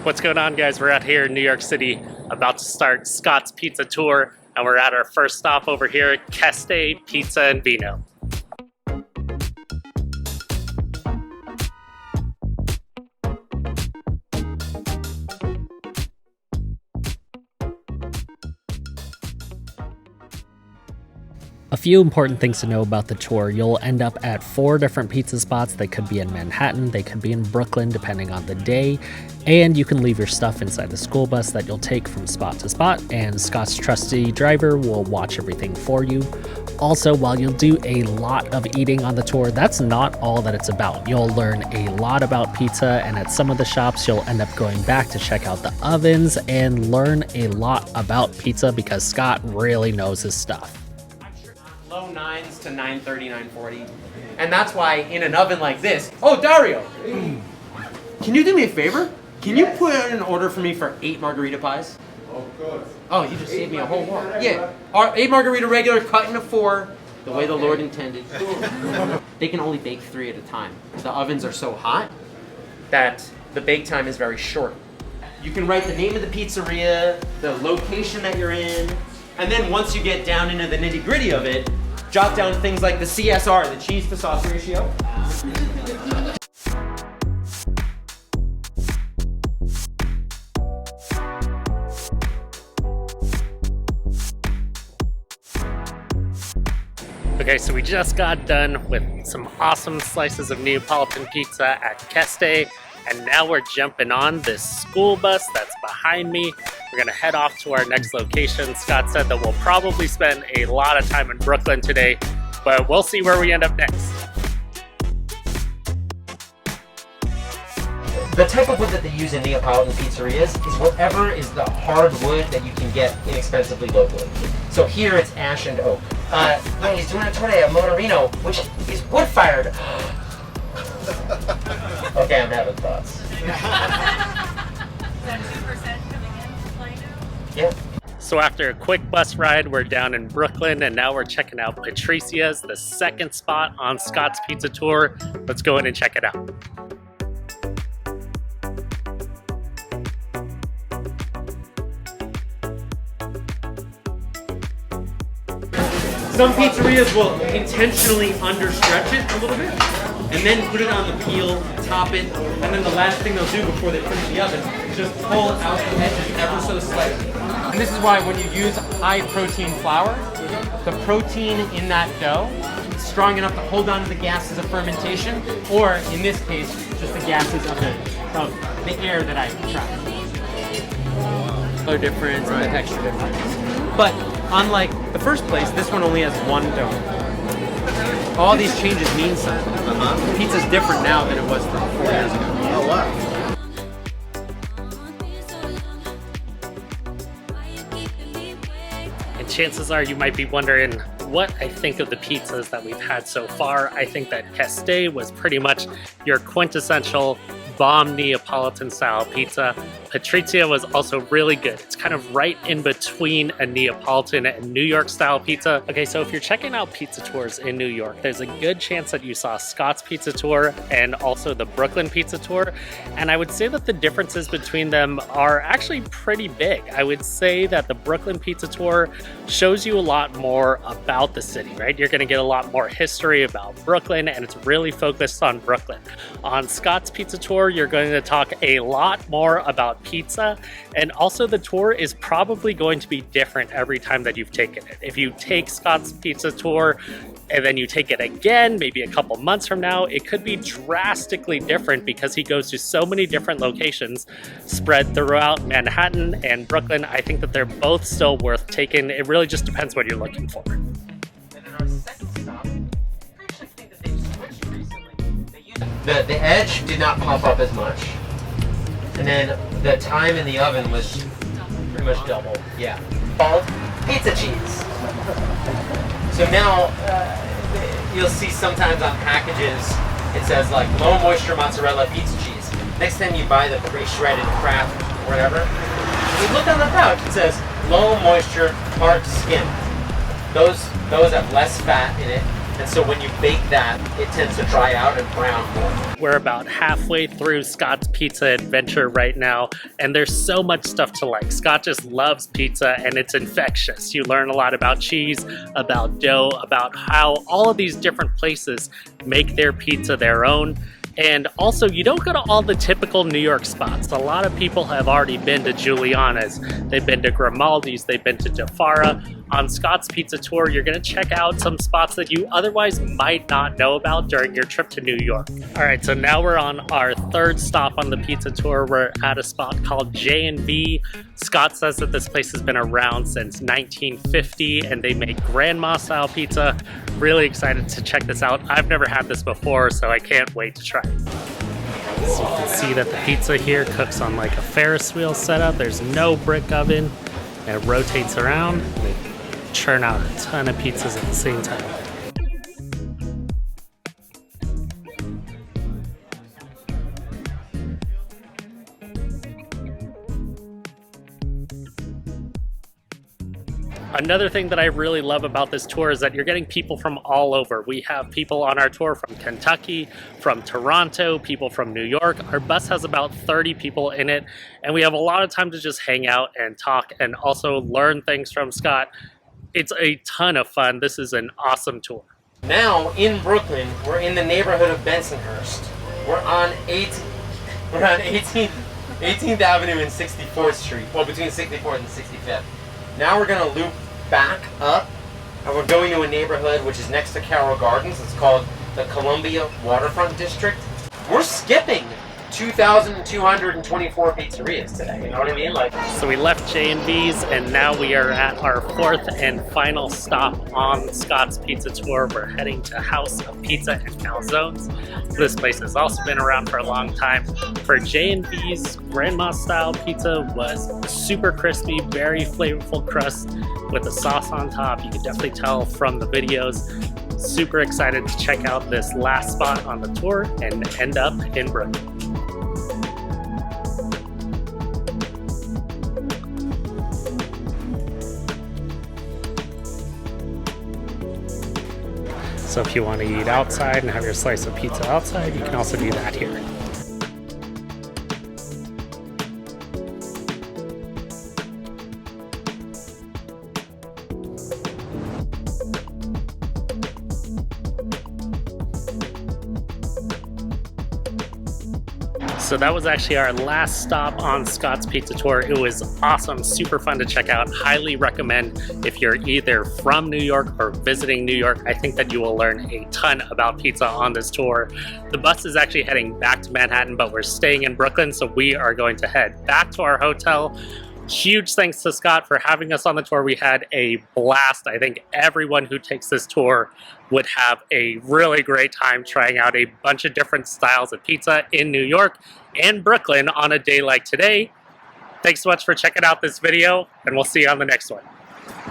What's going on, guys? We're out here in New York City about to start Scott's Pizza Tour, and we're at our first stop over here at Keste Pizza and Vino. A few important things to know about the tour. You'll end up at 4 different pizza spots. They could be in Manhattan, they could be in Brooklyn, depending on the day. And you can leave your stuff inside the school bus that you'll take from spot to spot, and Scott's trusty driver will watch everything for you. Also, while you'll do a lot of eating on the tour, that's not all that it's about. You'll learn a lot about pizza, and at some of the shops, you'll end up going back to check out the ovens and learn a lot about pizza because Scott really knows his stuff. Low 9s to 9:30, 9:40. And that's why in an oven like this... Oh, Dario! Can you do me a favor? Can you put in an order for me for 8 margarita pies? Of course. Oh, you just saved me a whole one. Yeah. 8 margarita regular cut into 4, the way the Lord intended. They can only bake 3 at a time. The ovens are so hot that the bake time is very short. You can write the name of the pizzeria, the location that you're in, and then once you get down into the nitty-gritty of it, jot down things like the CSR, the cheese to sauce ratio. Okay, so we just got done with some awesome slices of Neapolitan pizza at Keste, and now we're jumping on this school bus that's behind me. We're gonna head off to our next location. Scott said that we'll probably spend a lot of time in Brooklyn today, but we'll see where we end up next. The type of wood that they use in Neapolitan pizzerias is whatever is the hard wood that you can get inexpensively locally. So here it's ash and oak. He's doing a torre, a motorino, which is wood-fired. Okay, I'm having thoughts. Is that 2% coming in Plano? Yeah. So after a quick bus ride, we're down in Brooklyn, and now we're checking out Pizzerias, the second spot on Scott's Pizza Tour. Let's go in and check it out. Some pizzerias will intentionally understretch it a little bit, and then put it on the peel, top it, and then the last thing they'll do before they put it in the oven is just pull out the edges ever so slightly. And this is why when you use high protein flour, the protein in that dough is strong enough to hold on to the gases of fermentation, or in this case, just the gases of the air that I trapped. Color difference and the texture difference. But unlike the first place, this one only has one dough. All these changes mean something. Pizza's different now than it was 4 years ago. Oh, wow. And chances are you might be wondering what I think of the pizzas that we've had so far. I think that Keste was pretty much your quintessential bomb Neapolitan style pizza. Patrizia was also really good. It's kind of right in between a Neapolitan and New York style pizza. Okay, so if you're checking out pizza tours in New York, there's a good chance that you saw Scott's Pizza Tour and also the Brooklyn Pizza Tour. And I would say that the differences between them are actually pretty big. I would say that the Brooklyn Pizza Tour shows you a lot more about the city, right? You're gonna get a lot more history about Brooklyn, and it's really focused on Brooklyn. On Scott's Pizza Tour, you're going to talk a lot more about pizza, and also the tour is probably going to be different every time that you've taken it. If you take Scott's Pizza Tour and then you take it again, maybe a couple months from now, it could be drastically different because he goes to so many different locations spread throughout Manhattan and Brooklyn. I think that they're both still worth taking. It really just depends what you're looking for. And in our second stop, I actually think that they switched recently. The edge did not pop up as much. And then the time in the oven was pretty much double. Yeah. Called pizza cheese. So now you'll see sometimes on packages it says like low moisture mozzarella pizza cheese. Next time you buy the pre-shredded Kraft or whatever, you look on the pouch, it says low moisture hard skim. Those have less fat in it And so when you bake that, it tends to dry out and brown more. We're about halfway through Scott's Pizza Adventure right now, and there's so much stuff to like. Scott just loves pizza, and it's infectious. You learn a lot about cheese, about dough, about how all of these different places make their pizza their own. And also, you don't go to all the typical New York spots. A lot of people have already been to Julianna's, they've been to Grimaldi's, they've been to Jafara. On Scott's Pizza Tour, you're gonna check out some spots that you otherwise might not know about during your trip to New York. All right, so now we're on our third stop on the pizza tour. We're at a spot called J&B. Scott says that this place has been around since 1950 and they make grandma style pizza. Really excited to check this out. I've never had this before, so I can't wait to try it. So you can see that the pizza here cooks on like a Ferris wheel setup. There's no brick oven, and it rotates around. They churn out a ton of pizzas at the same time. Another thing that I really love about this tour is that you're getting people from all over. We have people on our tour from Kentucky, from Toronto, people from New York. Our bus has about 30 people in it, and we have a lot of time to just hang out and talk and also learn things from Scott. It's a ton of fun. This is an awesome tour. Now in Brooklyn, we're in the neighborhood of Bensonhurst. We're on 18th Avenue and 64th Street. Well, between 64th and 65th. Now we're gonna loop back up, and we're going to a neighborhood which is next to Carroll Gardens. It's called the Columbia Waterfront District. We're skipping 2,224 pizzerias today, you know what I mean? So we left J&B's and now we are at our fourth and final stop on Scott's Pizza Tour. We're heading to House of Pizza and Calzones. This place has also been around for a long time. For J&B's, grandma style pizza was super crispy, very flavorful crust with the sauce on top. You can definitely tell from the videos. Super excited to check out this last spot on the tour and end up in Brooklyn. So if you want to eat outside and have your slice of pizza outside, you can also do that here. So that was actually our last stop on Scott's Pizza Tour. It was awesome, super fun to check out. Highly recommend if you're either from New York or visiting New York. I think that you will learn a ton about pizza on this tour. The bus is actually heading back to Manhattan, but we're staying in Brooklyn, so we are going to head back to our hotel. Huge thanks to Scott for having us on the tour. We had a blast. I think everyone who takes this tour would have a really great time trying out a bunch of different styles of pizza in New York and Brooklyn on a day like today. Thanks so much for checking out this video, and we'll see you on the next one.